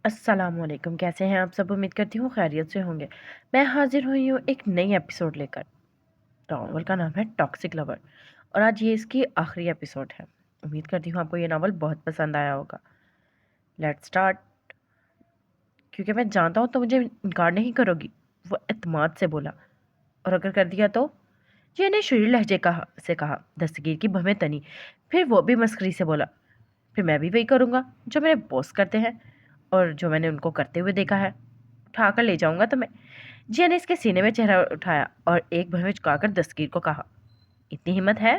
अस्सलामुअलैकुम, कैसे हैं आप सब? उम्मीद करती हूँ खैरियत से होंगे। मैं हाजिर हुई हूँ एक नई एपिसोड लेकर। नावल का नाम है टॉक्सिक लवर और आज ये इसकी आखिरी एपिसोड है। उम्मीद करती हूँ आपको ये नावल बहुत पसंद आया होगा। Let's start. क्योंकि मैं जानता हूँ तो मुझे इनकार नहीं करोगी, वो एतमाद से बोला। और अगर कर दिया तो? ये ने शरीर लहजे कहा। दस्तगीर की भवें तनी। फिर वो भी मस्करी से बोला, फिर मैं भी वही करूँगा जो मेरे बॉस करते हैं और जो मैंने उनको करते हुए देखा है। उठा कर ले जाऊंगा तुम्हें। जिया ने इसके सीने में चेहरा उठाया और एक भर में झुकाकर दस्तगीर को कहा, इतनी हिम्मत है?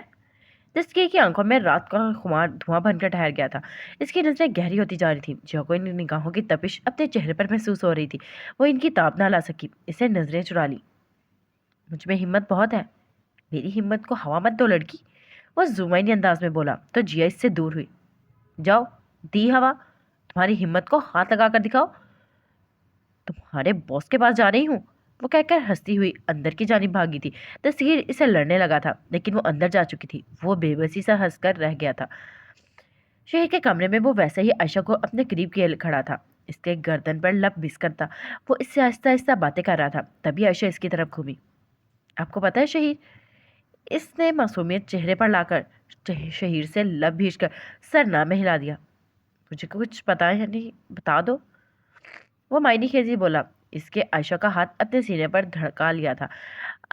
दस्तगीर की आंखों में रात का खुमार धुआं बनकर ठहर गया था। इसकी नजरें गहरी होती जा रही थी। जो कोई निगाहों की तपिश अपने चेहरे पर महसूस हो रही थी, वो इनकी ताब ना ला सकी। इसे नजरें चुरा ली। मुझ में हिम्मत बहुत है, मेरी हिम्मत को हवा मत दो लड़की, वो जुमाइनी अंदाज में बोला तो जिया इससे दूर हुई। जाओ, दी हवा, तुम्हारी हिम्मत को हाथ लगा कर दिखाओ। तुम्हारे बॉस के पास जा रही हूँ, वो कहकर हंसती हुई अंदर की जानिब भागी थी। तस्वीर इसे लड़ने लगा था लेकिन वो अंदर जा चुकी थी। वो बेबसी सा हंसकर रह गया था। शहर के कमरे में वो वैसे ही आयशा को अपने करीब किए खड़ा था। इसके गर्दन पर लब बिस्कर था। वो इससे आहिस्ता आहिस्ता बातें कर रहा था। तभी आयशा इसकी तरफ घूमी। आपको पता है शहीर, इसने मासूमियत चेहरे पर लाकर शहीर से लब भींचकर सर ना में हिला दिया। मुझे कुछ पता है नहीं, बता दो, वो मायनी खेजी बोला। इसके आयशा का हाथ अपने सीने पर धड़का लिया था।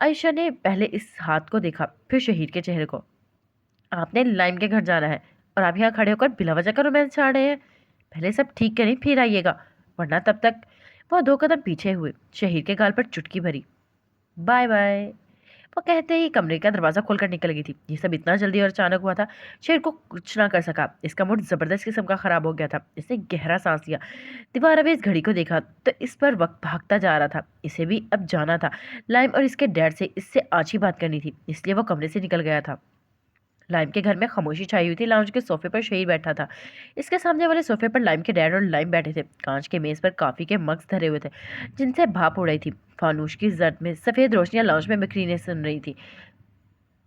आयशा ने पहले इस हाथ को देखा, फिर शहीद के चेहरे को। आपने लाइम के घर जाना है और आप यहाँ खड़े होकर बिला वजह का रोमांस छाड़ रहे हैं। पहले सब ठीक करें फिर आइएगा, वरना तब तक। वह दो कदम पीछे हुए, शहीद के गाल पर चुटकी भरी। बाय बाय, वो कहते ही कमरे का दरवाजा खोलकर निकल गई थी। ये सब इतना जल्दी और अचानक हुआ था, शेर को कुछ ना कर सका। इसका मूड जबरदस्त किस्म का खराब हो गया था। इसने गहरा सांस लिया। दीवार अभी इस घड़ी को देखा तो इस पर वक्त भागता जा रहा था। इसे भी अब जाना था। लाइम और इसके डैड से इससे आज ही बात करनी थी, इसलिए वो कमरे से निकल गया था। लाइम के घर में खामोशी छाई हुई थी। लाउंज के सोफे पर शहीद बैठा था। इसके सामने वाले सोफे पर लाइम के डैड और लाइम बैठे थे। कांच के मेज पर कॉफी के मग्स धरे हुए थे जिनसे भाप उड़ रही थी। फानूश की जर्द में सफ़ेद रोशनियां लाउंज में बिखरीने सुन रही थी।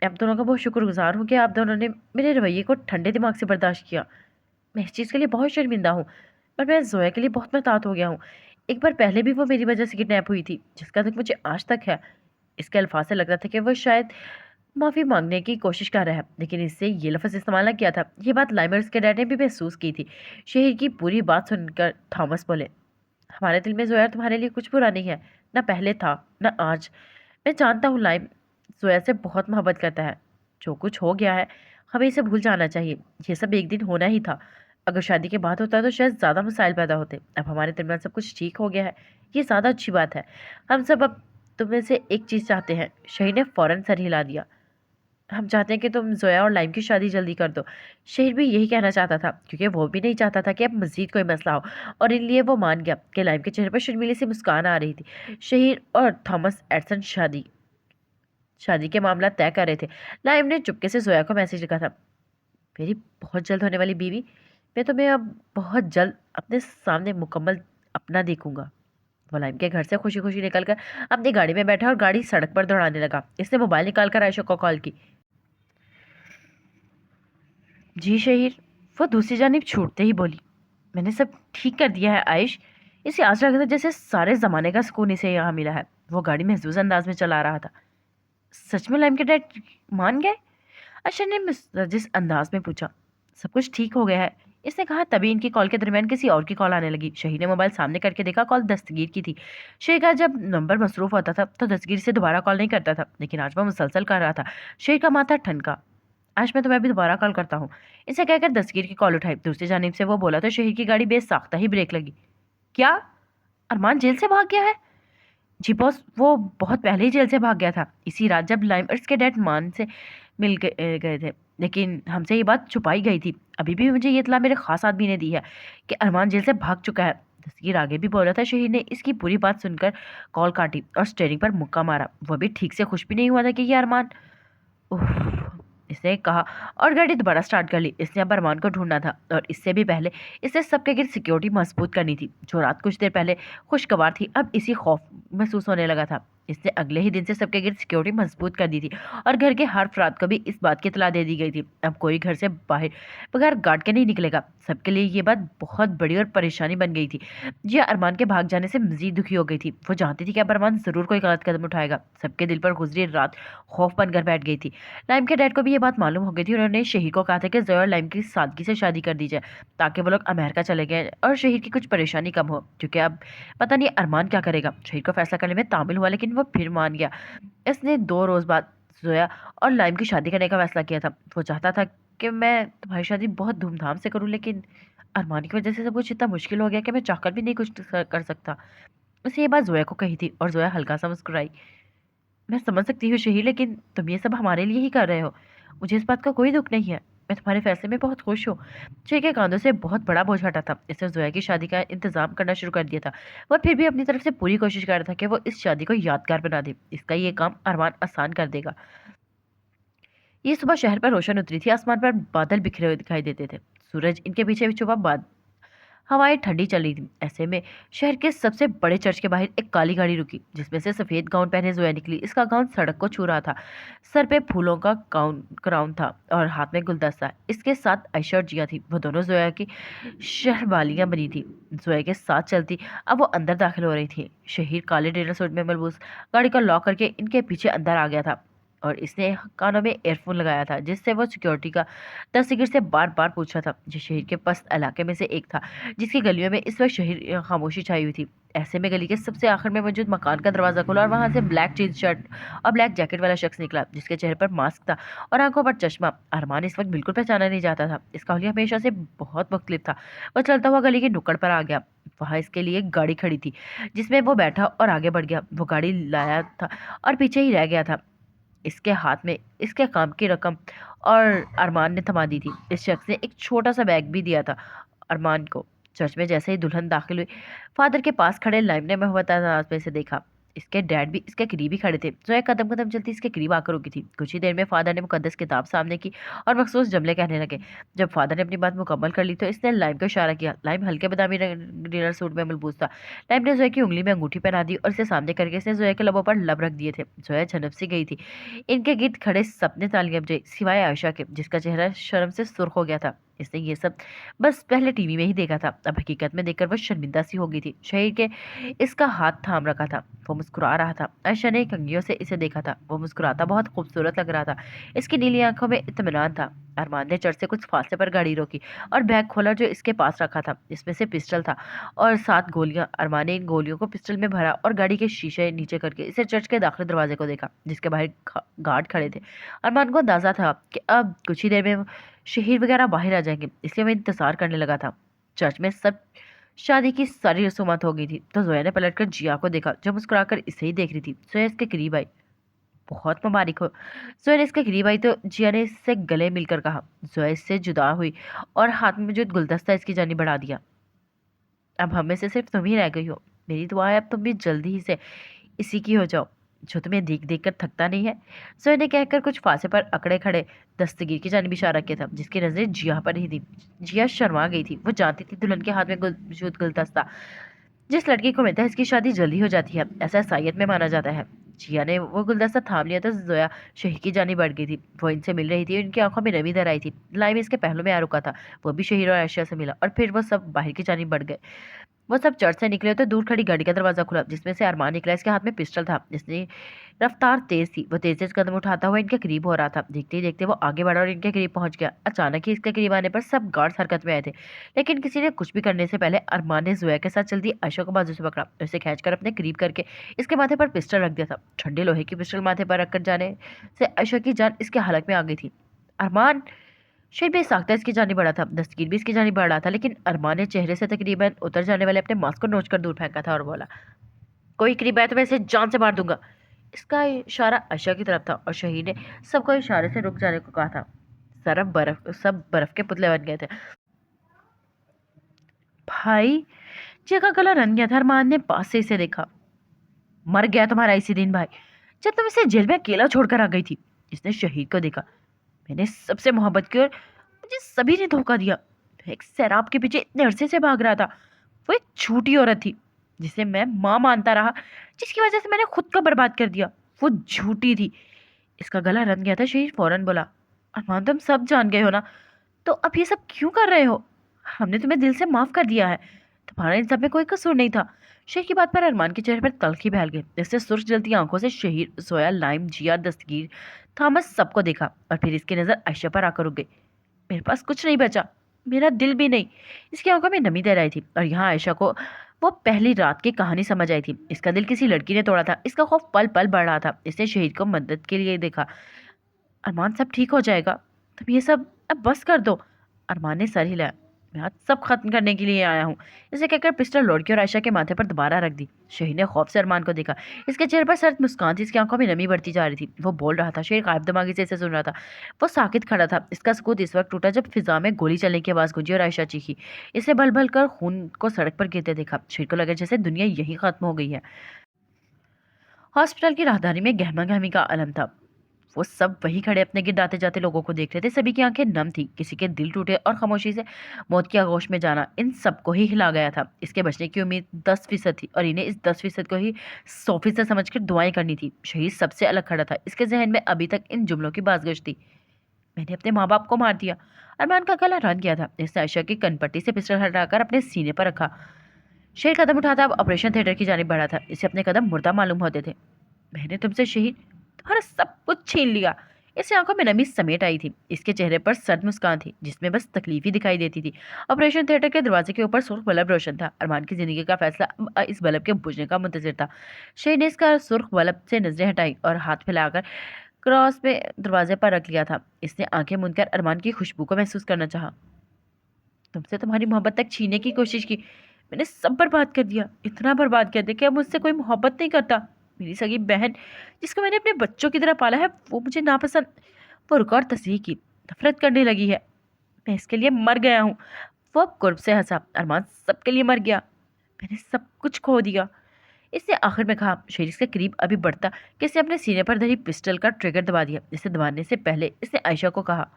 मैं आप दोनों का बहुत शुक्रगुजार हूँ कि आप दोनों ने मेरे रवैये को ठंडे दिमाग से बर्दाश्त किया। मैं इस चीज़ के लिए बहुत शर्मिंदा हूँ, पर मैं जोया के लिए बहुत महतात हो गया हूँ। एक बार पहले भी वो मेरी वजह से किडनैप हुई थी, जिसका दुख मुझे आज तक है। इसके अल्फाज से लगता था कि वो शायद माफ़ी मांगने की कोशिश कर रहा है, लेकिन इससे ये लफ्ज़ इस्तेमाल ना किया था। ये बात लाइमर्स के डैड ने भी महसूस की थी। शहर की पूरी बात सुनकर थॉमस बोले, हमारे दिल में जोया तुम्हारे लिए कुछ बुरा नहीं है, ना पहले था ना आज। मैं जानता हूँ लाइम जोया से बहुत मोहब्बत करता है। जो कुछ हो गया है, हमें इसे भूल जाना चाहिए। ये सब एक दिन होना ही था। अगर शादी के बाद होता तो शायद ज़्यादा मसाइल पैदा होते। अब हमारे दरमियान सब कुछ ठीक हो गया है, ये ज़्यादा अच्छी बात है। हम सब अब तुम्हें से एक चीज़ चाहते हैं। शहीद ने फ़ौरन सर हिला दिया। हम चाहते हैं कि तुम जोया और लाइम की शादी जल्दी कर दो। शहीद भी यही कहना चाहता था, क्योंकि वो भी नहीं चाहता था कि अब मज़ीद कोई मसला हो। और इसलिए वो मान गया कि लाइम के चेहरे पर शर्मीली सी मुस्कान आ रही थी। शहीद और थॉमस एडसन शादी शादी के मामला तय कर रहे थे। लाइम ने चुपके से जोया को मैसेज लिखा था, मेरी बहुत जल्द होने वाली बीवी, मैं तुम्हें अब बहुत जल्द अपने सामने मुकम्मल अपना देखूंगा। वो लाइम के घर से खुशी खुशी निकलकर अपनी गाड़ी में बैठा और गाड़ी सड़क पर दौड़ाने लगा। इसने मोबाइल निकालकर आयशा को कॉल की। जी शहीर, वो दूसरी जानिब छूटते ही बोली, मैंने सब ठीक कर दिया है आयश। इसे आज लगा था जैसे सारे ज़माने का सुकून इसे यहाँ मिला है। वो गाड़ी महजूज अंदाज में चला रहा था। सच में लाइम के डैड मान गए? अशर ने जिस अंदाज में पूछा। सब कुछ ठीक हो गया है, इसने कहा। तभी इनकी कॉल के दरमियान किसी और की कॉल आने लगी। शहीद ने मोबाइल सामने करके देखा, कॉल दस्तगीर की थी। शेख का जब नंबर मसरूफ होता था तो दस्तगीर से दोबारा कॉल नहीं करता था, लेकिन आज वह मुसलसल कर रहा था। शेख का माथा ठनका। आज मैं तुम्हें अभी दोबारा कॉल करता हूँ, इसे कहकर दस्तगीर की कॉल उठाई। दूसरी जानिब से वो बोला तो शहीद की गाड़ी बेसाख्ता ही ब्रेक लगी। क्या अरमान जेल से भाग गया है? जी बॉस, वो बहुत पहले ही जेल से भाग गया था, इसी रात जब लाइमर्स के डैड मान से मिल गए थे। लेकिन हमसे ये बात छुपाई गई थी। अभी भी मुझे ये इत्तला मेरे खास आदमी ने दी है कि अरमान जेल से भाग चुका है। दस्तगीर आगे भी बोला था। शहीद ने इसकी पूरी बात सुनकर कॉल काटी और स्टेयरिंग पर मुक्का मारा। वह भी ठीक से खुश भी नहीं हुआ था कि ये अरमान। उफ, इसने कहा और गाड़ी दोबारा स्टार्ट कर ली। इसने अब अरमान को ढूंढना था और इससे भी पहले इसे सबके गिर्द सिक्योरिटी मजबूत करनी थी। जो रात कुछ देर पहले खुशगवार थी, अब इसी खौफ महसूस होने लगा था। इसने अगले ही दिन से सबके गिर्द सिक्योरिटी मजबूत कर दी थी और घर के हर अफराद को भी इस बात की इत्तला दे दी गई थी अब कोई घर से बाहर बगैर गार्ड के नहीं निकलेगा। सबके लिए ये बात बहुत बड़ी और परेशानी बन गई थी। जिया अरमान के भाग जाने से मजीद दुखी हो गई थी। वो जानती थी कि अब अरमान जरूर कोई गलत कदम उठाएगा। सबके दिल पर गुजरी रात खौफ बनकर बैठ गई थी। लाइम के डैड को भी ये बात मालूम हो गई थी। उन्होंने शहीर को कहा था कि जोया और लाइम की सादगी से शादी कर दी जाए ताकि वो लोग अमेरिका चले गए और शहीर की कुछ परेशानी कम हो, क्योंकि अब पता नहीं अरमान क्या करेगा। शहीर को फैसला करने में तामिल हुआ, लेकिन वो फिर मान गया। इसने 2 रोज बाद जोया और लाइम की शादी करने का फैसला किया था। वो चाहता था कि मैं तुम्हारी शादी बहुत धूमधाम से करूं, लेकिन अरमान की वजह से सब कुछ इतना मुश्किल हो गया कि मैं चाहकर भी नहीं कुछ कर सकता। उसे ये बात जोया को कही थी और जोया हल्का सा मुस्कुराई। मैं समझ सकती हूँ शहीर, लेकिन तुम ये सब हमारे लिए ही कर रहे हो। मुझे इस बात का कोई दुख नहीं है। मैं तुम्हारे फैसले में बहुत खुश हूँ। शहीर के कांधों से बहुत बड़ा बोझ हटा था। इसने जोया की शादी का इंतजाम करना शुरू कर दिया था। वह फिर भी अपनी तरफ से पूरी कोशिश कर रहा था कि वो इस शादी को यादगार बना दे। इसका ये काम अरमान आसान कर देगा। ये सुबह शहर पर रोशन उतरी थी। आसमान पर बादल बिखरे हुए दिखाई देते थे। सूरज इनके पीछे भी छुपा बाद हवाएं ठंडी चल रही थी। ऐसे में शहर के सबसे बड़े चर्च के बाहर एक काली गाड़ी रुकी, जिसमें से सफेद गाउन पहने जोया निकली। इसका गाउन सड़क को छू रहा था। सर पे फूलों का क्राउन था और हाथ में गुलदस्ता। इसके साथ आयशा और जिया थी। वो दोनों जोया की शहरवालियां बनी थी। जोया के साथ चलती। अब वो अंदर दाखिल हो रही थी। शहीर काले डिनर सूट में मलबूस गाड़ी को लॉक करके इनके पीछे अंदर आ गया था और इसने कानों में एयरफोन लगाया था, जिससे वो सिक्योरिटी का दस्तगीर से बार बार पूछ रहा था। जो शहर के पस्त इलाके में से एक था, जिसकी गलियों में इस वक्त शहर खामोशी छाई हुई थी। ऐसे में गली के सबसे आखिर में मौजूद मकान का दरवाजा खुला और वहां से ब्लैक जींस शर्ट और ब्लैक जैकेट वाला शख्स निकला, जिसके चेहरे पर मास्क था और आंखों पर चश्मा। अरमान इस वक्त बिल्कुल पहचाना नहीं जाता था। इसका हुलिया हमेशा से बहुत मुख्तलिफ था। वो चलता हुआ गली के नुक्कड़ पर आ गया। वहां इसके लिए एक गाड़ी खड़ी थी, जिसमें वो बैठा और आगे बढ़ गया। वो गाड़ी लाया था और पीछे ही रह गया था। इसके हाथ में इसके काम की रकम और अरमान ने थमा दी थी। इस शख्स ने एक छोटा सा बैग भी दिया था अरमान को। चर्च में जैसे ही दुल्हन दाखिल हुई, फादर के पास खड़े लाइम ने महबूबा में से देखा। इसके डैड भी इसके करीब ही खड़े थे। जोया कदम कदम चलती इसके करीब आकर रुकी थी। कुछ ही देर में फादर ने मुकद्दस किताब सामने की और मखसूस जुमले कहने लगे। जब फादर ने अपनी बात मुकम्मल कर ली तो इसने लाइम को इशारा किया। लाइम हल्के बादामी डिनर सूट में मलबूस था। लाइम ने जोया की उंगली में अंगूठी पहना दी और इसे सामने करके इसने जोया के लबों पर लब रख दिए थे। जोया झनक सी गई थी। इनके गिर्द खड़े सबने तालियां बजाई, सिवाय आयशा के, जिसका चेहरा शर्म से सुर्ख हो गया था। इसने ये सब बस पहले टीवी में ही देखा था। अब हकीकत में देखकर वो शर्मिंदा सी हो गई थी। शहीर के इसका हाथ थाम रखा था। वो मुस्कुरा रहा था। आयशा ने कंगियों से इसे देखा था। वो मुस्कुराता बहुत खूबसूरत लग रहा था। इसकी नीली आंखों में इत्मीनान था। अरमान ने चर्च से कुछ फासले पर गाड़ी रोकी और बैग खोला जो इसके पास रखा था। इसमें से पिस्टल था और 7 गोलियां। अरमान ने इन गोलियों को पिस्टल में भरा और गाड़ी के शीशे नीचे करके इसे चर्च के दाखिली दरवाजे को देखा, जिसके बाहर गार्ड खड़े थे। अरमान को अंदाजा था कि अब कुछ ही देर में शहीर वगैरह बाहर आ जाएंगे, इसलिए मैं इंतजार करने लगा था। चर्च में सब शादी की सारी रसूमात हो गई थी तो जोया ने पलटकर जिया को देखा, जो मुस्कुराकर इसे ही देख रही थी। जोया इसके करीब आई। बहुत मुबारक हो। जोया ने इसके करीब आई तो जिया ने इससे गले मिलकर कहा। जोया इससे जुदा हुई और हाथ में मौजूद गुलदस्ता इसकी जानी बढ़ा दिया। अब हम में से सिर्फ तुम ही रह गई हो। मेरी दुआ है अब तुम भी जल्दी ही से इसी की हो जाओ, जो तुम्हें देख देख कर थकता नहीं है। जोया ने कहकर कुछ फांसे पर अकड़े खड़े दस्तगीर की जानिब इशारा किया था, जिसकी नजरें जिया पर ही थी। जिया शर्मा गई थी। वो जानती थी दुल्हन के हाथ में मौजूद गुलदस्ता जिस लड़की को मिलता है इसकी शादी जल्दी हो जाती है, ऐसा ईसाईयत में माना जाता है। जिया ने वो गुलदस्ता थाम लिया तो जोया शहीर की जानी बढ़ गई थी। वो इनसे मिल रही थी। इनकी आंखों में नमी दर आई थी। लाइम इसके पहलू में आ रुका था। वो भी शहीर और आयशा से मिला और फिर वो सब बाहर की जानी बढ़ गए। वो सब चर्च से निकले तो दूर खड़ी गाड़ी का दरवाजा खुला, जिसमें से अरमान निकला। इसके हाथ में पिस्टल था। जिसने रफ्तार तेज थी। वो तेज तेज कदम उठाता हुआ इनके करीब हो रहा था। देखते ही देखते वो आगे बढ़ा और इनके करीब पहुंच गया। अचानक ही इसके करीब आने पर सब गार्ड्स हरकत में आए थे, लेकिन किसी ने कुछ भी करने से पहले अरमान ने जोया के साथ चलती आयशा को बाजू से पकड़ा और उसे खींचकर अपने करीब करके इसके माथे पर पिस्टल रख दिया था। ठंडे लोहे की पिस्टल माथे पर रखकर जाने से आयशा की जान इसके हलक में आ गई थी। अरमान शेर भी साख्ता इसकी जानी बढ़ा था। दस्तगीर भी इसकी जानी बढ़ रहा था, लेकिन अरमान ने चेहरे से तकरीबन उतर जाने वाले अपने मास्क को नोच कर दूर फेंका था और बोला, कोई करीब आया तो मैं इसे जान से मार दूंगा। इसका इशारा आयशा की तरफ था और शहीद ने सबको इशारे से रुक जाने को कहा था। सब बर्फ के पुतले बन गए थे। भाई, जिया का गला रन गया था। अरमान ने पास से इसे देखा। मर गया तुम्हारा इसी दिन भाई, जब तुम इसे जेल में अकेला छोड़कर आ गई थी। इसने शहीद को देखा। मैंने सबसे मोहब्बत की और मुझे सभी ने धोखा दिया। मैं एक सैराब के पीछे इतने अरसे से भाग रहा था। वो एक झूठी औरत थी। जिसे मैं माँ मानता रहा, जिसकी वजह से मैंने खुद को बर्बाद कर दिया, वो झूठी थी। इसका गला रन गया था। शहीद फौरन बोला, अरमान तुम सब जान गए हो ना, तो अब ये सब क्यों कर रहे हो? हमने तुम्हें दिल से माफ कर दिया है, तुम्हारा इन सब में कोई कसूर नहीं था। शेर की बात पर अरमान के चेहरे पर तल्खी फैल गई। इससे सुर्ख जलती आंखों से शहीर, सोया, लाइम, जिया, दस्तगीर, थॉमस सबको देखा और फिर इसकी नजर आयशा पर आकर रुक गई। मेरे पास कुछ नहीं बचा, मेरा दिल भी नहीं। इसकी आंखों में नमी तैर आई थी और यहाँ आयशा को वो पहली रात की कहानी समझ आई थी। इसका दिल किसी लड़की ने तोड़ा था। इसका खौफ पल पल बढ़ रहा था। इसने शहीद को मदद के लिए देखा। अरमान सब ठीक हो जाएगा, तुम ये सब अब बस कर दो। अरमान ने सर हिलाया। मैं आज सब खत्म करने के लिए आया हूँ। इसे कहकर पिस्टल लौट की और आयशा के माथे पर दोबारा रख दी। शहीद ने खौफ से अरमान को देखा। इसके चेहरे पर सर्द मुस्कान थी। इसकी आंखों में नमी बढ़ती जा रही थी। वो बोल रहा था। शेर गायब दिमागी से इसे सुन रहा था। वो साकित खड़ा था। इसका सुकूत इस वक्त टूटा जब फिजा में गोली चलने की आवाज गूंजी और आयशा चीखी। इसे बल बल कर खून को सड़क पर गिरते देखा। शेर को लगा जैसे दुनिया यही खत्म हो गई है। हॉस्पिटल की राहदारी में गहमा गहमी का आलम था। वो सब वही खड़े अपने गिर आते जाते लोगों को देख रहे थे। सभी की आंखें नम थी। किसी के दिल टूटे और खामोशी से मौत की आगोश में जाना इन सबको ही हिला गया था। इसके बचने की उम्मीद 10% थी और इन्हें इस 10% को ही 100% समझकर दुआएं करनी थी। शहीद सबसे अलग खड़ा था। इसके जहन में अभी तक इन जुमलों की बाजगश थी। मैंने अपने माँ बाप को मार दिया। अरमान का गला रन गया था। इसने आयशा की कनपट्टी से पिस्टल हटाकर अपने सीने पर रखा। शेर कदम उठाता अब ऑपरेशन थिएटर की जानिब बढ़ा था। इसे अपने कदम मुर्दा मालूम होते थे। मैंने तुमसे शहीद तुम्हारा सब कुछ छीन लिया। इससे आंखों में नमी समेट आई थी। इसके चेहरे पर सर्द मुस्कान थी जिसमें बस तकलीफ ही दिखाई देती थी। ऑपरेशन थिएटर के दरवाजे के ऊपर सुर्ख बल्ब रोशन था। अरमान की जिंदगी का फैसला अब इस बल्ब के बुझने का मुंतजिर था। शहीद ने इसका सुर्ख बल्ब से नजरें हटाई और हाथ फैलाकर क्रॉस पे दरवाजे पर रख लिया था। इसने आंखें मूंदकर अरमान की खुशबू को महसूस करना चाहा। तुमसे तुम्हारी मोहब्बत तक छीनने की कोशिश की, मैंने सब बर्बाद कर दिया, इतना बर्बाद कर दिया कि अब मुझसे कोई मोहब्बत नहीं करता। मेरी सगी बहन जिसको मैंने अपने बच्चों की तरह पाला है वो मुझे नापसंद। वो रुका और तस्वीर की नफरत करने लगी है। मैं इसके लिए मर गया हूँ। वो अब कुर्ब से हंसा। अरमान सबके लिए मर गया, मैंने सब कुछ खो दिया। इसने आखिर में कहा। शेर इसके करीब अभी बढ़ता कि इसने अपने सीने पर धरी पिस्टल का ट्रिगर दबा दिया। इसे दबाने से पहले इसने आयशा को कहा।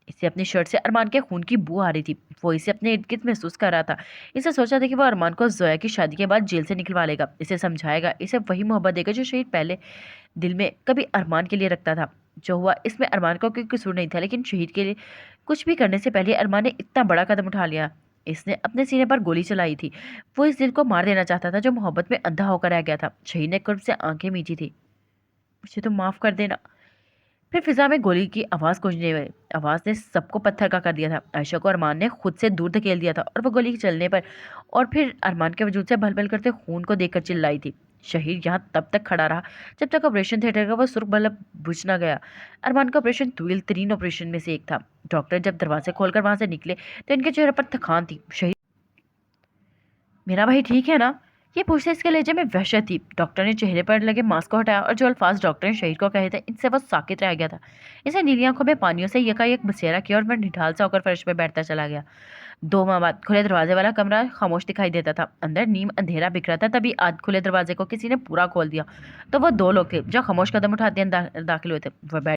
इसे अपनी शर्ट से अरमान के खून की बू आ रही थी। वो इसे अपने इर्द गिर्द महसूस कर रहा था। इसे सोचा था कि वो अरमान को जोया की शादी के बाद जेल से निकलवा लेगा। इसे समझाएगा, इसे वही मोहब्बत देगा जो शहीद पहले दिल में कभी अरमान के लिए रखता था। जो हुआ इसमें अरमान का कोई कसूर नहीं था, लेकिन शहीद के लिए कुछ भी करने से पहले अरमान ने इतना बड़ा कदम उठा लिया। इसने अपने सीने पर गोली चलाई थी। वो इस दिल को मार देना चाहता था जो मोहब्बत में अंधा होकर रह गया था। शहीद ने कुर्ब से आंखें मीची थी। मुझे तो माफ कर देना। फिर फिजा में गोली की आवाज गूंजने लगी। आवाज ने सबको पत्थर का कर दिया था। आयशा को अरमान ने खुद से दूर धकेल दिया था और वो गोली चलने पर और फिर अरमान के वजूद से भल करते खून को देखकर चिल्लाई थी। शहीद यहाँ तब तक खड़ा रहा जब तक ऑपरेशन थिएटर का वो सुर्ख बल्ब बुझ ना गया। अरमान का ऑपरेशन तवील तरीन ऑपरेशन में से एक था। डॉक्टर जब दरवाजे खोलकर वहां से निकले तो इनके चेहरे पर थकान थी। शहीद, मेरा भाई ठीक है ना? ये पूछते इसके लहजे में वहशत थी। डॉक्टर ने चेहरे पर लगे मास्क को हटाया और जो अल्फाज डॉक्टर ने शहीद को कहे थे इनसे वो साकित रह गया था। इसे नीली आंखों में पानियों से यकायक बसेरा किया और वह निढाल सा होकर फर्श पर बैठता चला गया। 2 माह बाद खुले दरवाजे वाला कमरा खामोश दिखाई देता था। अंदर नीम अंधेरा बिखरा था। तभी आज खुले दरवाजे को किसी ने पूरा खोल दिया। तो वो 2 लोग थे जो खामोश कदम उठाते दाखिल हुए थे।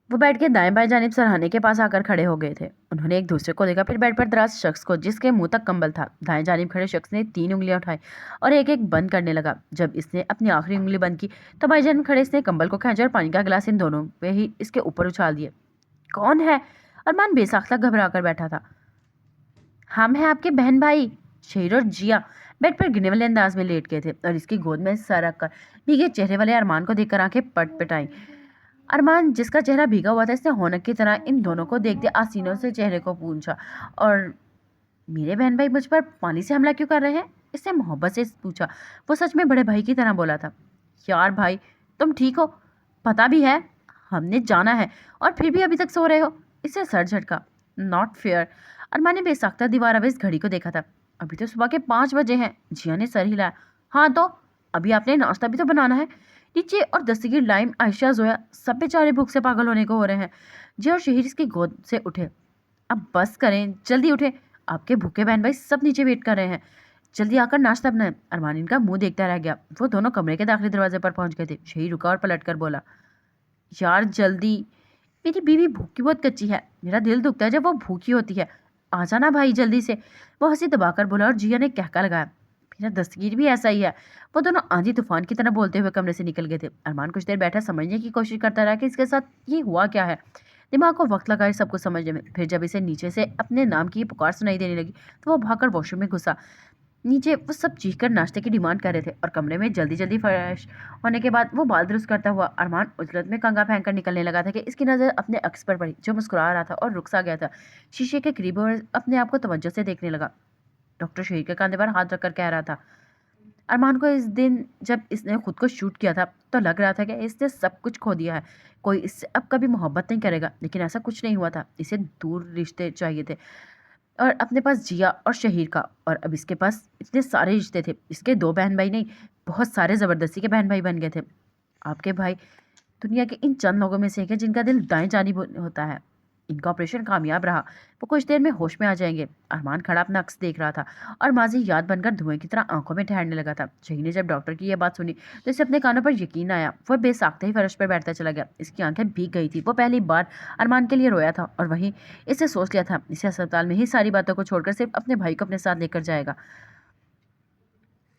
वो बेड के दाएं बाएं जानिब सरहाने के पास आकर खड़े हो गए थे। उन्होंने एक दूसरे को देखा, फिर बेड पर दराज शख्स को जिसके मुंह तक कंबल था। दाएं जानिब खड़े शख्स ने 3 उंगलियां उठाई और एक एक बंद करने लगा। जब इसने अपनी आखिरी उंगली बंद की तो बाई जानिब खड़े इसने कंबल को खींचा और पानी का गिलास इन दोनों पे ही इसके ऊपर उछाल दिए। कौन है? अरमान बेसाख्ता घबरा कर बैठा था। हम हैं आपके बहन भाई शेर और जिया। बेड पर गिरने वाले अंदाज में लेट गए थे और इसकी गोद में सर रखकर भीगे चेहरे वाले अरमान को देखकर आंखें पट पिटाई। अरमान जिसका चेहरा भीगा हुआ था इसने होनक की तरह इन दोनों को देखते आसीनों से चेहरे को पूछा। और मेरे बहन भाई मुझ पर पानी से हमला क्यों कर रहे हैं? इसने मोहब्बत से पूछा। वो सच में बड़े भाई की तरह बोला था। यार भाई तुम ठीक हो? पता भी है हमने जाना है और फिर भी अभी तक सो रहे हो। इससे सर झटका। Not fair. अरमान ने बेसाख्ता दीवार अवेज घड़ी को देखा था। अभी तो सुबह के 5 बजे हैं। जिया ने सर हिलाया। हाँ तो अभी आपने नाश्ता भी तो बनाना है। नीचे और दस्तगीर, लाइम, आयशा, जोया सब बेचारे भूख से पागल होने को हो रहे हैं। जिया और शहीद इसकी गोद से उठे। अब बस करें, जल्दी उठे, आपके भूखे बहन भाई सब नीचे वेट कर रहे हैं। जल्दी आकर नाश्ता बनाएं। अरमान इनका मुंह देखता रह गया। वो दोनों कमरे के दाखिली दरवाजे पर पहुंच गए थे। शहीद रुका और पलट कर बोला, यार जल्दी, मेरी बीवी भूखी बहुत कच्ची है। मेरा दिल दुखता है जब वो भूखी होती है। आ जाना भाई जल्दी से, वो हंसी दबाकर बोला और जिया ने कहका लगाया। मेरा दस्तगीर भी ऐसा ही है। वो दोनों आंधी तूफान की तरह बोलते हुए कमरे से निकल गए थे। अरमान कुछ देर बैठा समझने की कोशिश करता रहा कि इसके साथ ये हुआ क्या है। दिमाग को वक्त लगा इस सबको समझने में। फिर जब इसे नीचे से अपने नाम की पुकार सुनाई देने लगी तो वो भागकर वॉशरूम में घुसा। नीचे वो सब चीखकर नाश्ते की डिमांड कर रहे थे और कमरे में जल्दी जल्दी फ्रेश होने के बाद वो बाल दुरुस्त करता हुआ अरमान उजलत में कंगा फेंक कर निकलने लगा था कि इसकी नज़र अपने अक्स पर पड़ी जो मुस्कुरा रहा था और रुक सा गया था। शीशे के करीब और अपने आप को तवज्जो से देखने लगा। डॉक्टर शहीर के कंधे पर हाथ रखकर कह रहा था। अरमान को इस दिन जब इसने खुद को शूट किया था तो लग रहा था कि इसने सब कुछ खो दिया है, कोई इससे अब कभी मोहब्बत नहीं करेगा। लेकिन ऐसा कुछ नहीं हुआ था। इसे दूर रिश्ते चाहिए थे और अपने पास जिया और शहीर का, और अब इसके पास इतने सारे रिश्ते थे। इसके 2 बहन भाई नहीं, बहुत सारे ज़बरदस्ती के बहन भाई बन गए थे। आपके भाई दुनिया के इन चंद लोगों में से एक है जिनका दिल दाएं जानिब होता है। इनका ऑपरेशन कामयाब रहा, वो कुछ देर में होश में आ जाएंगे। अरमान खड़ा अपना अक्स देख रहा था और माजी याद बनकर धुएं की तरह आंखों में ठहरने लगा था। शही ने जब डॉक्टर की यह बात सुनी तो इसे अपने कानों पर यकीन आया। वह बेसाख्ते ही फर्श पर बैठता चला गया। इसकी आंखें भीग गई थी। वो पहली बार अरमान के लिए रोया था और वहीं इसे सोच लिया था इसे अस्पताल में ही सारी बातों को छोड़कर सिर्फ अपने भाई को अपने साथ लेकर जाएगा।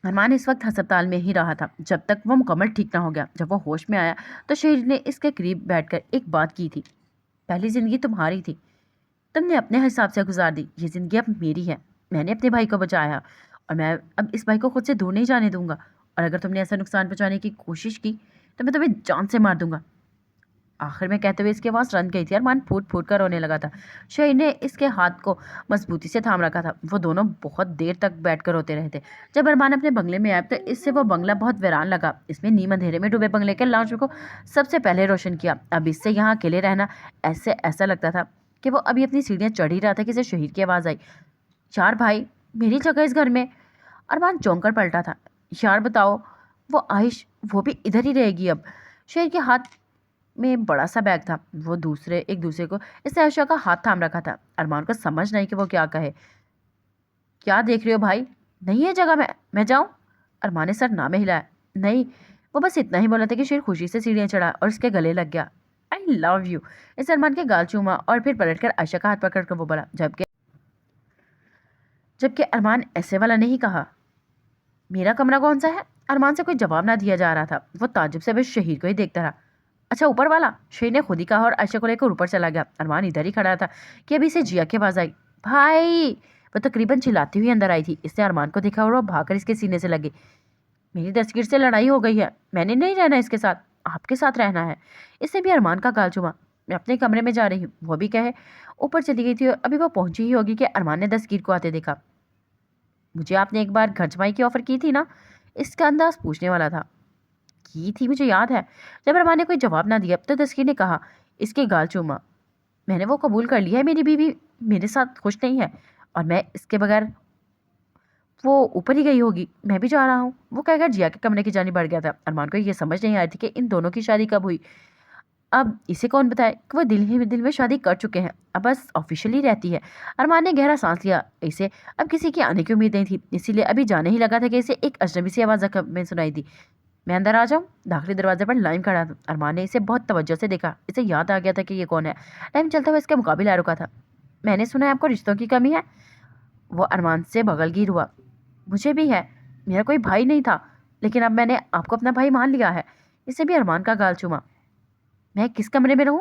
अरमान इस वक्त अस्पताल में ही रहा था जब तक वो मुकम्मल ठीक ना हो गया। जब वो होश में आया तो शहीद ने इसके करीब बैठकर एक बात की थी। पहली जिंदगी तुम्हारी थी, तुमने अपने हिसाब से गुजार दी। ये जिंदगी अब मेरी है। मैंने अपने भाई को बचाया और मैं अब इस भाई को खुद से दूर नहीं जाने दूंगा। और अगर तुमने ऐसा नुकसान पहुंचाने की कोशिश की तो मैं तुम्हें जान से मार दूंगा। आखिर में कहते हुए इसकी आवाज़ रंध गई थी। अरमान फूट फूट कर रोने लगा था। शहीद ने इसके हाथ को मजबूती से थाम रखा था। वो दोनों बहुत देर तक बैठकर रोते रहे थे। जब अरमान अपने बंगले में आया तो इससे वो बंगला बहुत वीरान लगा। इसमें नीम अंधेरे में डूबे बंगले के लाउंज को सबसे पहले रोशन किया। अब इससे यहाँ अकेले रहना ऐसा लगता था कि वो अभी अपनी सीढ़ियाँ चढ़ ही रहा था कि इसे शहीद की आवाज़ आई। यार भाई, मेरी जगह इस घर में। अरमान चौंक कर पलटा था। यार बताओ, वो आइश वो भी इधर ही रहेगी अब। शहीद के हाथ में बड़ा सा बैग था। वो एक दूसरे को इससे आयशा का हाथ थाम रखा था। अरमान को समझ नहीं कि वो क्या कहे। क्या देख रहे हो भाई, नहीं है जगह, मैं जाऊं? अरमान ने सर ना में हिलाया। नहीं। वो बस इतना ही बोला था कि शेर खुशी से सीढ़ियां चढ़ा और इसके गले लग गया। I love you. इस अरमान के गाल चूमा और फिर पलटकर आयशा का हाथ पकड़कर वो बोला, जबकि जबकि अरमान ऐसे वाला नहीं कहा। मेरा कमरा कौन सा है? अरमान से कोई जवाब ना दिया जा रहा था। वो ताज्जुब से बस शहीद को ही देखता रहा। अच्छा, ऊपर वाला, शहीद ने खुद ही कहा और आयशा को लेकर ऊपर चला गया। अरमान इधर ही खड़ा था कि अभी इसे जिया की आवाज आई। भाई! वो तकरीबन चिल्लाती हुई अंदर आई थी। इसने अरमान को देखा और वो भागकर इसके सीने से लगी। मेरी दस्तगीर से लड़ाई हो गई है, मैंने नहीं रहना इसके साथ, आपके साथ रहना है। इसने भी अरमान का गाल चूमा। मैं अपने कमरे में जा रही हूँ, वो भी कहे ऊपर चली गई थी और अभी वो पहुंची ही होगी कि अरमान ने दस्तगीर को आते देखा। मुझे आपने एक बार घर जमाई की ऑफर की थी ना? इसका अंदाज पूछने वाला था। की थी, मुझे याद है। जब अरमान ने कोई जवाब ना दिया तो दस्तगीर ने कहा, इसके गाल चूमा। मैंने वो कबूल कर लिया है। मेरी बीवी मेरे साथ खुश नहीं है और मैं इसके बगैर वो ऊपर ही गई होगी। मैं भी जा रहा हूँ, वो कहकर जिया के कमरे की जानी बढ़ गया था। अरमान को ये समझ नहीं आ रही थी कि इन दोनों की शादी कब हुई। अब इसे कौन बताए कि वो दिल में शादी कर चुके हैं, अब बस ऑफिशियली रहती है। अरमान ने गहरा सांस लिया। इसे अब किसी की आने की उम्मीद नहीं थी, इसीलिए अभी जाने ही लगा था कि इसे एक अजनबी सी आवाज़ में सुनाई दी। मैं अंदर आ जाऊँ? दाखिली दरवाजे पर लाइम खड़ा था। अरमान ने इसे बहुत तवज्जो से देखा। इसे याद आ गया था कि ये कौन है। लाइम चलता हुआ इसके मुकाबले आ रुका था। मैंने सुना है आपको रिश्तों की कमी है। वो अरमान से बगलगीर हुआ। मुझे भी है, मेरा कोई भाई नहीं था, लेकिन अब मैंने आपको अपना भाई मान लिया है। इसे भी अरमान का गाल चूमा। मैं किस कमरे में रहूं?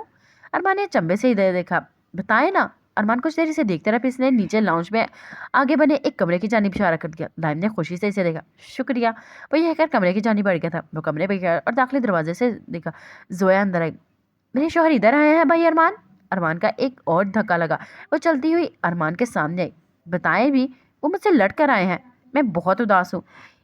अरमान ने चंबे से इधर देखा। बताए ना। अरमान कुछ देर इसे देखते रहा, फिर इसने नीचे लाउंज में आगे बने एक कमरे की जानिब इशारा कर दिया। लाइम ने खुशी से इसे देखा। शुक्रिया। वो यह कहकर कमरे की जानिब बढ़ गया था। वो कमरे में गया और दाखिली दरवाजे से देखा। जोया अंदर आई। मेरे शौहर इधर आए हैं भाई अरमान। अरमान का एक और धक्का लगा। वो चलती हुई अरमान के सामने आई। बताएं भी, वो मुझसे लड़ कर आए हैं। मैं बहुत उदास हूँ,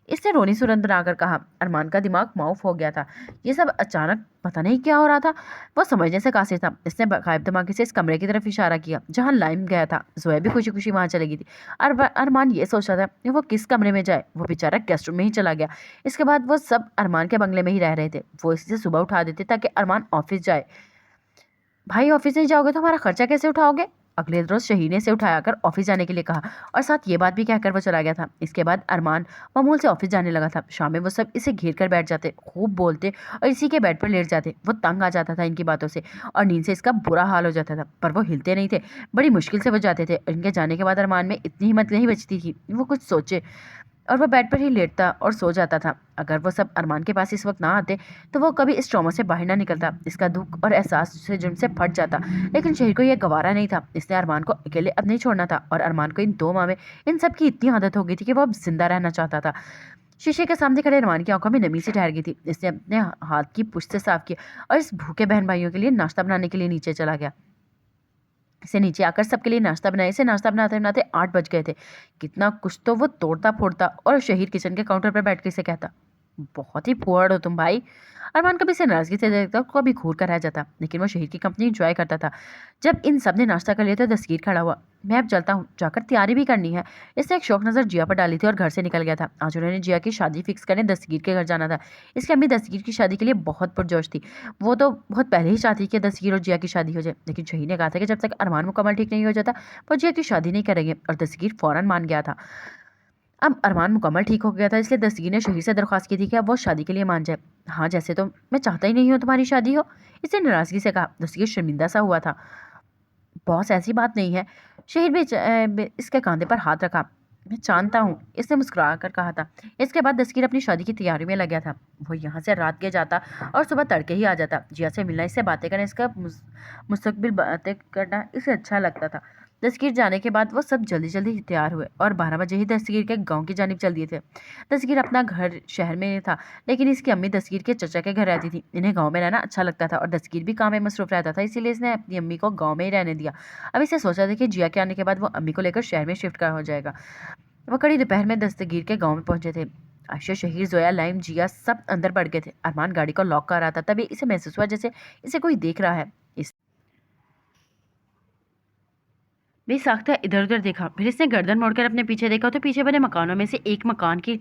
इसने रोनी सुरंद बनाकर कहा। अरमान का दिमाग माउफ हो गया था। ये सब अचानक पता नहीं क्या हो रहा था। वो समझने से कासिर था। इसने गायब दिमागी से इस कमरे की तरफ इशारा किया जहां लाइम गया था। जोया भी खुशी खुशी वहां चली गई थी। अरमान ये सोच रहा था कि वो किस कमरे में जाए। वो बेचारा गेस्ट रूम में ही चला गया। इसके बाद वो सब अरमान के बंगले में ही रह रहे थे। वो इसे सुबह उठा देते ताकि अरमान ऑफिस जाए। भाई, ऑफिस नहीं जाओगे तो हमारा खर्चा कैसे उठाओगे? अगले रोज शहीद ने इसे उठाकर ऑफिस जाने के लिए कहा और साथ ये बात भी कहकर वो चला गया था। इसके बाद अरमान मामूल से ऑफिस जाने लगा था। शाम में वो सब इसे घेर कर बैठ जाते, खूब बोलते और इसी के बेड पर लेट जाते। वो तंग आ जाता था इनकी बातों से और नींद से इसका बुरा हाल हो जाता था, पर वो हिलते नहीं थे। बड़ी मुश्किल से वो जाते थे। इनके जाने के बाद अरमान में इतनी हिम्मत नहीं बचती थी वो कुछ सोचे, और वो बेड पर ही लेटता और सो जाता था। अगर वो सब अरमान के पास इस वक्त ना आते तो वो कभी इस ट्रॉमा से बाहर ना निकलता। इसका दुख और एहसास से जुर्म से फट जाता, लेकिन शहीद को यह गवारा नहीं था। इसने अरमान को अकेले अब नहीं छोड़ना था, और अरमान को इन 2 माह में इन सब की इतनी आदत हो गई थी कि वो अब जिंदा रहना चाहता था। शीशे के सामने खड़े अरमान की आंखों में नमी सी ठहर गई थी। इसने अपने हाथ की पुष्ट से साफ किया और इस भूखे बहन भाइयों के लिए नाश्ता बनाने के लिए नीचे चला गया। इसे नीचे आकर सबके लिए नाश्ता बनाया। इसे नाश्ता बनाते बनाते 8 बज गए थे। कितना कुछ तो वो तोड़ता फोड़ता और शहीद किचन के काउंटर पर बैठ कर इसे कहता, बहुत ही फुहड़ हो तुम भाई। अरमान कभी इसे नाराजगी से देखता, कभी घूर कर रह जाता, लेकिन वो शहीद की कंपनी एंजॉय करता था। जब इन सब ने नाश्ता कर लिया तो दस्तगीर खड़ा हुआ। मैं अब चलता हूँ, जाकर तैयारी भी करनी है। इसने एक शौक नजर जिया पर डाली थी और घर से निकल गया था। आज उन्होंने जिया की शादी फिक्स करने दस्तगीर के घर जाना था। इसकी अम्मी दस्तगीर की शादी के लिए बहुत पुरजोश थी। वो तो बहुत पहले ही चाहती कि दस्तगीर और जिया की शादी हो जाए, लेकिन शहीद ने कहा था कि जब तक अरमान मुकम्मल ठीक नहीं हो जाता वो जिया की शादी नहीं करेंगे, और दस्तगीर फौरन मान गया था। अब अरमान मुकम्मल ठीक हो गया था, इसलिए दस्तगीर ने शहीद से दरख्वास्त की थी कि अब वो शादी के लिए मान जाए। हाँ, जैसे तो मैं चाहता ही नहीं हूँ तुम्हारी शादी हो, इसने नाराजगी से कहा। दस्तगीर शर्मिंदा सा हुआ था। बॉस, ऐसी बात नहीं है। शहीद भी इसके कंधे पर हाथ रखा। मैं जानता हूँ, इसने मुस्कुरा कर कहा था। इसके बाद दस्तगीर अपनी शादी की तैयारी में लग गया था। वो यहाँ से रात के जाता और सुबह तड़के ही आ जाता। जिया से मिलना, इससे बातें करना, इसका मुस्तकबिल बातें करना इसे अच्छा लगता था। दस्तगीर जाने के बाद वो सब जल्दी जल्दी तैयार हुए और 12 बजे ही दस्तगीर के गांव की जानिब चल दिए थे। दस्तगीर अपना घर शहर में था, लेकिन इसकी अम्मी दस्तगीर के चचा के घर रहती थी। इन्हें गांव में रहना अच्छा लगता था और दस्तगीर भी काम में मसरूफ रहता था, इसीलिए इसने अपनी अम्मी को गांव में ही रहने दिया। अब इसे सोचा था कि जिया के आने के बाद वो अम्मी को लेकर शहर में शिफ्ट कर हो जाएगा। वो कड़ी दोपहर में दस्तगीर के गांव में पहुंचे थे। आयशा, शहीर, जोया, लाइम, जिया सब अंदर बढ़ गए थे। अरमान गाड़ी को लॉक कर रहा था, तभी इसे महसूस हुआ जैसे इसे कोई देख रहा है। इस बेसाख्ता इधर उधर देखा, फिर इसने गर्दन मोड़कर अपने पीछे देखा तो पीछे बने मकानों में से एक मकान की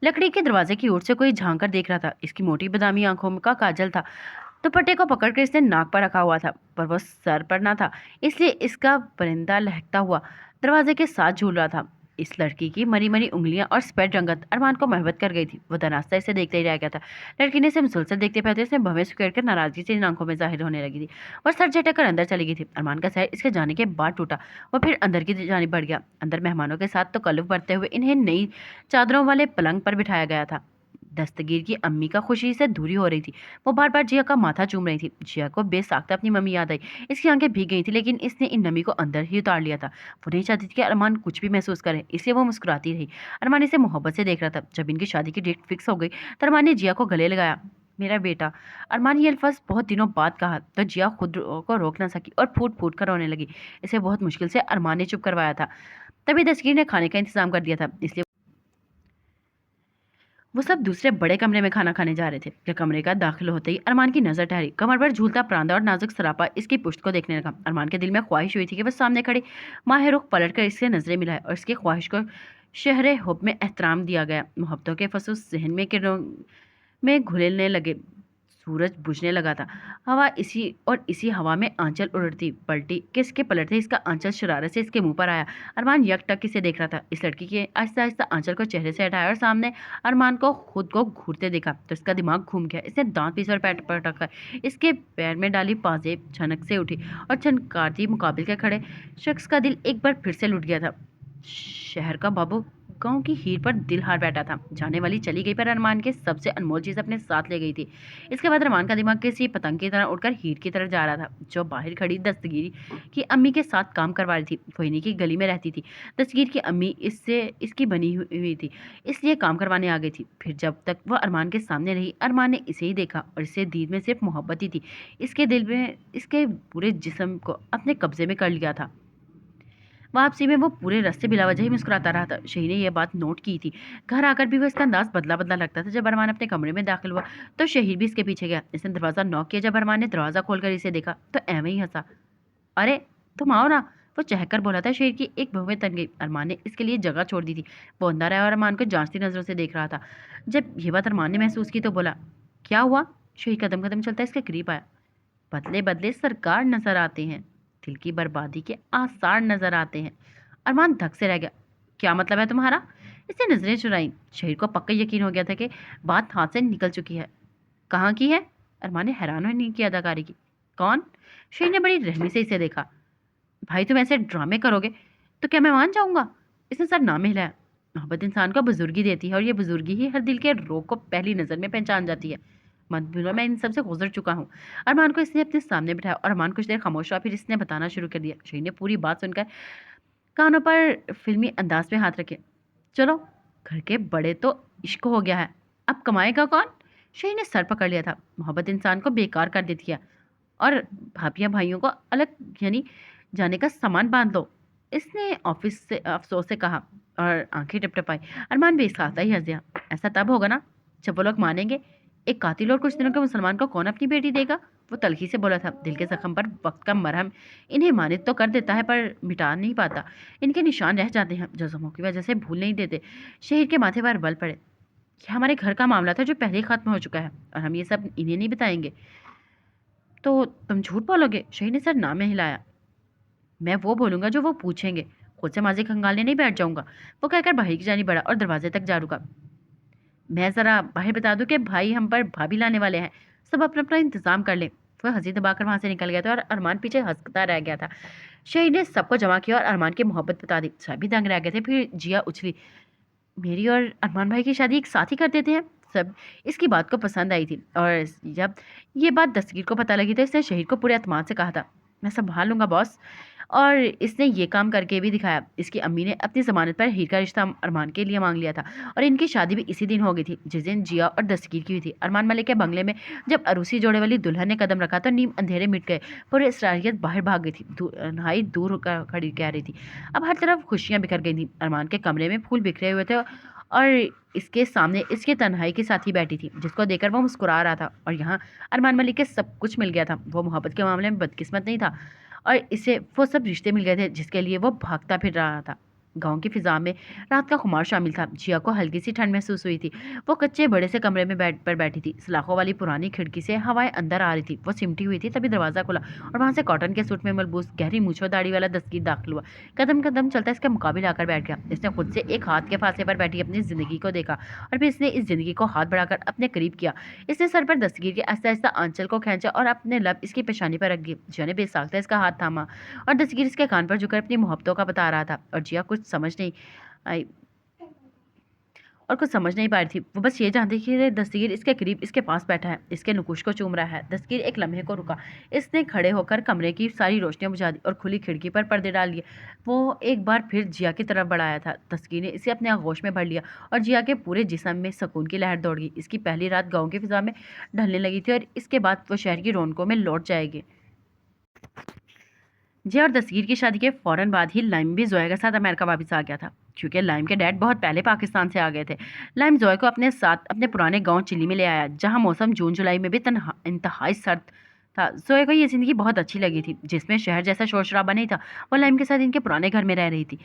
लकड़ी के दरवाजे की ओर से कोई झांक कर देख रहा था। इसकी मोटी बादामी आंखों का काजल था। दुपट्टे को पकड़कर इसने नाक पर रखा हुआ था, पर वो सर पर ना था, इसलिए इसका परिंदा लहकता हुआ दरवाजे के साथ झूल रहा था। इस लड़की की मरी मरी उंगलियां और सफेद रंगत अरमान को मोहब्बत कर गई थी। वो दरास्ता इसे देखते ही रह गया था। लड़की ने इसे मुसलसल देखते पाते इसने भवें सुकेड़ कर नाराजगी से इन आंखों में जाहिर होने लगी थी और सर झटक कर अंदर चली गई थी। अरमान का सर इसके जाने के बाद टूटा। वो फिर अंदर की जानिब बढ़ गया। अंदर मेहमानों के साथ तकल्लुफ बरतते हुए इन्हें नई चादरों वाले पलंग पर बिठाया गया था। दस्तगीर की अम्मी का खुशी से दूरी हो रही थी। वो बार बार जिया का माथा चूम रही थी। जिया को बेसाख्ता अपनी मम्मी याद आई। इसकी आंखें भीग गई थी, लेकिन इसने इन नमी को अंदर ही उतार लिया था। वो नहीं चाहती थी कि अरमान कुछ भी महसूस करे, इसलिए वो मुस्कुराती रही। अरमान इसे मोहब्बत से देख रहा था। जब इनकी शादी की डेट फिक्स हो गई तो अरमान ने जिया को गले लगाया। मेरा बेटा। अरमान ये अल्फाज बहुत दिनों बाद कहा तो जिया खुद को रोक ना सकी और फूट फूट कर रोने लगी। इसे बहुत मुश्किल से अरमान ने चुप करवाया था। तभी दस्तगीर ने खाने का इंतजाम कर दिया था, इसलिए वो सब दूसरे बड़े कमरे में खाना खाने जा रहे थे कि कमरे का दाखिल होते ही अरमान की नजर ठहरी। कमर पर झूलता परांदा और नाजुक सरापा इसकी पुश्त को देखने लगा। अरमान के दिल में ख्वाहिश हुई थी कि वह सामने खड़े माहे रुख पलट कर इससे नजरें मिलाए और इसकी ख्वाहिश को शहर हुब में एहतराम दिया गया। मोहब्बतों के फसूस जहन में किरणों में घुलने लगे। सूरज बुझने लगा था। हवा इसी हवा में आंचल उड़ती पलटी किसके पलटते इसका आंचल शरारत से इसके मुंह पर आया। अरमान यकटक इसे देख रहा था। इस लड़की के आहिस्ता आहिस्ता आंचल को चेहरे से हटाया और सामने अरमान को खुद को घूरते देखा तो इसका दिमाग घूम गया। इसने दांत पीस और पैट पटक कर इसके पैर में डाली पाजेब झनक से उठी और छनकारती मुकाबिल के खड़े शख्स का दिल एक बार फिर से लुट गया था। शहर का बाबू गांव की हीर पर दिल हार बैठा था। जाने वाली चली गई, पर अरमान के सबसे अनमोल चीज अपने साथ ले गई थी। इसके बाद अरमान का दिमाग किसी पतंग की तरह उड़कर हीर की तरफ जा रहा था, जो बाहर खड़ी दस्तगीर की अम्मी के साथ काम करवा रही थी। कोयनी की गली में रहती थी। दस्तगीर की अम्मी इससे इसकी बनी हुई थी, इसलिए काम करवाने आ गई थी। फिर जब तक वह अरमान के सामने रही, अरमान ने इसे ही देखा और इसे दिल में सिर्फ मोहब्बत ही थी। इसके दिल में इसके पूरे जिस्म को अपने कब्जे में कर लिया था। वापसी में वो पूरे रास्ते बिला वजह ही मुस्कुराता रहा था। शही ने यह बात नोट की थी। घर आकर भी वो इसका अंदाज बदला बदला लगता था। जब अरमान अपने कमरे में दाखिल हुआ तो शहीर भी इसके पीछे गया। इसने दरवाजा नॉक किया। जब अरमान ने दरवाजा खोलकर इसे देखा तो एवं ही हंसा। अरे तुम आओ ना, वो चहकर बोला था। शहीर की एक भवें तन गई। अरमान ने इसके लिए जगह छोड़ दी थी। वो अंदर आया और अरमान को जांचती नजरों से देख रहा था। जब ये बात अरमान ने महसूस की तो बोला, क्या हुआ? शहीर कदम कदम चलता इसके करीब आया। बदले बदले सरकार नजर आते हैं, दिल की बर्बादी के आसार नजर आते हैं। अरमान धक से रह गया। क्या मतलब है तुम्हारा? इसने नजरें चुराई। शहीर को पक्का यकीन हो गया था कि बात हाथ से निकल चुकी है। कहाँ की है? अरमान ने हैरान होने की अदाकारी की। कौन? शहीर ने बड़ी रहमी से इसे देखा। भाई तुम ऐसे ड्रामे करोगे तो क्या मैं मान जाऊंगा? इसने सर नाम हिलाया। मोहब्बत इंसान को बुजुर्गी देती है और ये बुजुर्गी ही हर दिल के रोग को पहली नजर में पहचान जाती है। मत भूलो मैं इन सबसे गुजर चुका हूँ। अरमान को इसने अपने सामने बिठाया और अरमान कुछ देर खामोश रहा, फिर इसने बताना शुरू कर दिया। शहीद ने पूरी बात सुनकर कानों पर फिल्मी अंदाज में हाथ रखे। चलो, घर के बड़े तो इश्क हो गया है, अब कमाएगा कौन? शहीद ने सर पकड़ लिया था। मोहब्बत इंसान को बेकार कर देती है और भाभियां भाइयों को अलग यानी जाने का सामान बांध लो। इसने ऑफिस से अफसोस से कहा और आंखें टिपटिपाई। अरमान बेसाख्ता ही हंस दिया। ऐसा तब होगा ना जब वो लोग मानेंगे। एक कातिल और कुछ दिनों के मुसलमान को कौन अपनी बेटी देगा? वो तल्खी से बोला था। दिल के जख्म पर वक्त का मरहम इन्हें मानित तो कर देता है पर मिटा नहीं पाता। इनके निशान रह जाते हैं जो जख्मों की वजह से भूल नहीं देते। शहीद के माथे पर बल पड़े। यह हमारे घर का मामला था जो पहले ही खत्म हो चुका है और हम ये सब इन्हें नहीं बताएंगे। तो तुम झूठ बोलोगे? शहीद ने सर ना में हिलाया। मैं वो बोलूंगा जो वो पूछेंगे, खुद से माजी खंगालने नहीं बैठ जाऊंगा। वो कहकर बाहर की जानी बढ़ा और दरवाजे तक जा रुका। मैं जरा बाहर बता दूं कि भाई हम पर भाभी लाने वाले हैं, सब अपना अपना इंतजाम कर लें। वह हंसी दबाकर वहां से निकल गया था और अरमान पीछे हंसता रह गया था। शहीद ने सबको जमा किया और अरमान की मोहब्बत बता दी। सभी दंग रह गए थे। फिर जिया उछली। मेरी और अरमान भाई की शादी एक साथ ही कर देते हैं। सब इसकी बात को पसंद आई थी और जब ये बात दस्तगीर को पता लगी तो इसने शहीद को पूरे अतमाद से कहा था, मैं संभाल लूंगा बॉस। और इसने ये काम करके भी दिखाया। इसकी अम्मी ने अपनी जमानत पर हीर का रिश्ता अरमान के लिए मांग लिया था और इनकी शादी भी इसी दिन हो गई थी जिस दिन जिया और दस्तगीर की हुई थी। अरमान मलिक के बंगले में जब अरूसी जोड़े वाली दुल्हन ने कदम रखा तो नीम अंधेरे मिट गए। पूरी इसरारियत बाहर भाग गई थी। नहाई दूर होकर खड़ी कह रही थी। अब हर तरफ खुशियां बिखर गई थी। अरमान के कमरे में फूल बिखरे हुए थे और इसके सामने इसके तन्हाई के साथ ही बैठी थी जिसको देखकर वो मुस्कुरा रहा था। और यहाँ अरमान मलिक के सब कुछ मिल गया था। वो मोहब्बत के मामले में बदकिस्मत नहीं था और इसे वो सब रिश्ते मिल गए थे जिसके लिए वो भागता फिर रहा था। गांव की फिजा में रात का खुमार शामिल था। जिया को हल्की सी ठंड महसूस हुई थी। वो कच्चे बड़े से कमरे में बैठी थी। सलाखों वाली पुरानी खिड़की से हवाएं अंदर आ रही थी। वो सिमटी हुई थी तभी दरवाजा खुला और वहां से कॉटन के सूट में मलबूस गहरी मूछों दाढ़ी वाला दस्तगीर दाखिल हुआ। कदम कदम चलता इसके मुकाबले आकर बैठ गया। इसने खुद से एक हाथ के फासले पर बैठी अपनी जिंदगी को देखा और फिर इसने इस जिंदगी को हाथ बढ़ाकर अपने करीब किया। इसने सर पर दस्तगीर के आहिस्ता आहिस्ता आंचल को खींचा और अपने लब इसकी पेशानी पर रख दिए। जिया ने बेसाख्ता इसका हाथ थामा और दस्तगीर इसके कान पर झुककर अपनी मोहब्बतों का बता रहा था और जिया कुछ समझ नहीं आई और कुछ समझ नहीं पा रही थी। वो बस ये जानती कि ये दस्तगीर इसके करीब इसके पास बैठा है, इसके नुकुश को चूम रहा है। दस्तगीर एक लम्हे को रुका। इसने खड़े होकर कमरे की सारी रोशनियां बुझा दी और खुली खिड़की पर पर्दे डाल लिए। वो एक बार फिर जिया की तरफ बढ़ाया था। दस्तगीर ने इसे अपने आगोश में भर लिया और जिया के पूरे जिस्म में सुकून की लहर दौड़ गई। इसकी पहली रात गाँव की फिजा में ढलने लगी थी और इसके बाद वो शहर की रौनकों में लौट जाएगी। जिया और दस्तगीर की शादी के फौरन बाद ही लाइम भी जोया के साथ अमेरिका वापस आ गया था क्योंकि लाइम के डैड बहुत पहले पाकिस्तान से आ गए थे। लाइम जोया को अपने साथ अपने पुराने गांव चिली में ले आया जहां मौसम जून जुलाई में भी इंतहाई सर्द था। जोया को ये जिंदगी बहुत अच्छी लगी थी जिसमें शहर जैसा शोर शराबा नहीं था। वो लाइम के साथ इनके पुराने घर में रह रही थी।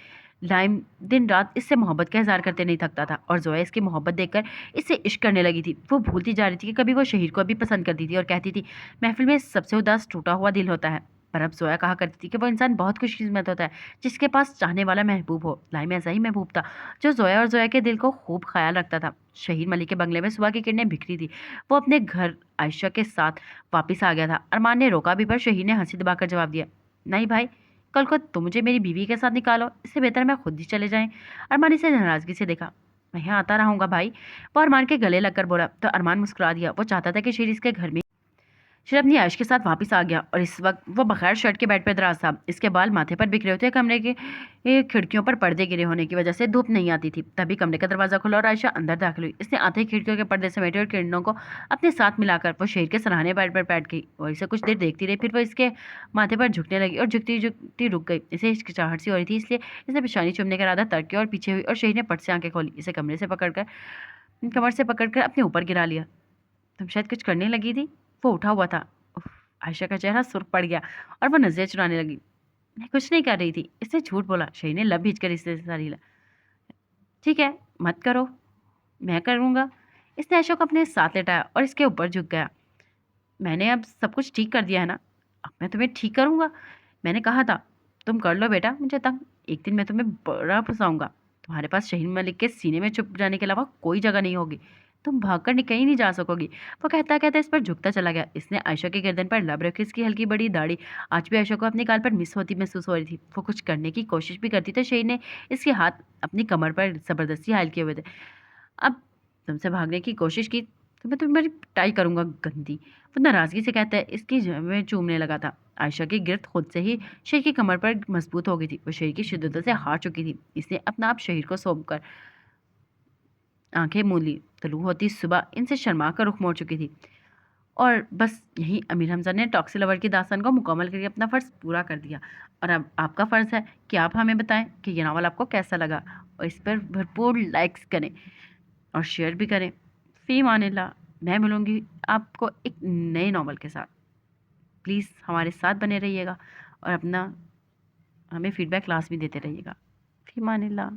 लाइम दिन रात इससे मोहब्बत का इजहार करते नहीं थकता था और जोया इसकी मोहब्बत देखकर इससे इश्क करने लगी थी। वो भूलती जा रही थी कि कभी वो शहीर को भी पसंद करती थी और कहती थी महफिल में सबसे उदास टूटा हुआ दिल होता है। पर अब जोया कहा करती थी कि वो इंसान बहुत खुशकिस्मत होता है जिसके पास चाहने वाला महबूब हो। लाइम ऐसा ही महबूब था जो जोया और जोया के दिल को खूब ख्याल रखता था। शहीद मलिक के बंगले में सुबह की किरणें बिखरी थी। वो अपने घर आयशा के साथ वापस आ गया था। अरमान ने रोका भी पर शहीद ने हंसी दबाकर जवाब दिया, नहीं भाई, कल को तुम मुझे मेरी बीवी के साथ निकालो, इससे बेहतर मैं खुद ही चले जाएं। अरमान इसे नाराजगी से देखा। मैं यहाँ आता रहूंगा भाई, वो अरमान के गले लगकर बोला तो अरमान मुस्कुरा दिया। वो चाहता था कि शहीद इसके घर में फिर अपनी आयश के साथ वापस आ गया और इस वक्त वो बगैर शर्ट के बेड पर दराज था। इसके बाल माथे पर बिखरे होते। कमरे के खिड़कियों पर पर्दे गिरे होने की वजह से धूप नहीं आती थी। तभी कमरे का दरवाजा खुला और आयशा अंदर दाखिल हुई। इसने आते ही खिड़कियों के पर्दे समेटे और किरणों को अपने साथ मिलाकर वो शहर के सराहने बेड पर बैठ गई और इसे कुछ देर देखती रही। फिर वो इसके माथे पर झुकने लगी और झुकती झुकती रुक गई। इसे हिचकिचाहट सी हो रही थी इसलिए इसने पेशानी चूमने का इरादा तर्क किया और पीछे हुई और शहर ने पट से आंखें खोली। इसे कमर से पकड़कर अपने ऊपर गिरा लिया। तुम शायद कुछ करने लगी थी। वो उठा हुआ था। आयशा का चेहरा सुर्ख पड़ गया और वो नजरें चुराने लगी। मैं कुछ नहीं कर रही थी, इसने झूठ बोला। शही ने लब भींचकर इससे सारी ला। ठीक है, मत करो, मैं करूँगा। इसने आयशा को अपने साथ लेटाया और इसके ऊपर झुक गया। मैंने अब सब कुछ ठीक कर दिया है ना, अब मैं तुम्हें ठीक करूँगा। मैंने कहा था तुम कर लो बेटा मुझे तंग, एक दिन मैं तुम्हें बड़ा फंसाऊंगा। तुम्हारे पास शहीन मलिक के सीने में छुप जाने के अलावा कोई जगह नहीं होगी, तुम भागकर कहीं नहीं जा सकोगी। वो कहता कहता इस पर झुकता चला गया। इसने आयशा की गर्दन पर लब रखी। इसकी हल्की बड़ी दाढ़ी आज भी आयशा को अपनी गाल पर मिस होती महसूस हो रही थी। वो कुछ करने की कोशिश भी करती तो शहीन ने इसके हाथ अपनी कमर पर जबरदस्ती हायल किए हुए थे। अब तुमसे भागने की कोशिश की तो मैं तुम्हारी पिटाई करूंगा गंदी। वो नाराजगी से कहता है। इसकी में चूमने लगा था। आयशा की गिरफ्त खुद से ही शेर की कमर पर मजबूत हो गई थी। वो शेर की शिद्दत से हार चुकी थी। इसने अपना आप शहीर को सौंप कर आंखें मूंद ली। तलू होती सुबह इनसे शर्मा कर रुख मोड़ चुकी थी। और बस यही अमीर हमजा ने टॉक्सी लवर की दास्तान को मुकम्मल करके अपना फ़र्ज़ पूरा कर दिया। और अब आपका फ़र्ज़ है कि आप हमें बताएं कि ये नावल आपको कैसा लगा, और इस पर भरपूर लाइक्स करें और शेयर भी करें। फ़ी मानिल्लाह। मैं मिलूँगी आपको एक नए नावल के साथ। प्लीज़ हमारे साथ बने रहिएगा और अपना हमें फ़ीडबैक क्लास भी देते रहिएगा। फ़ी मानिल्लाह।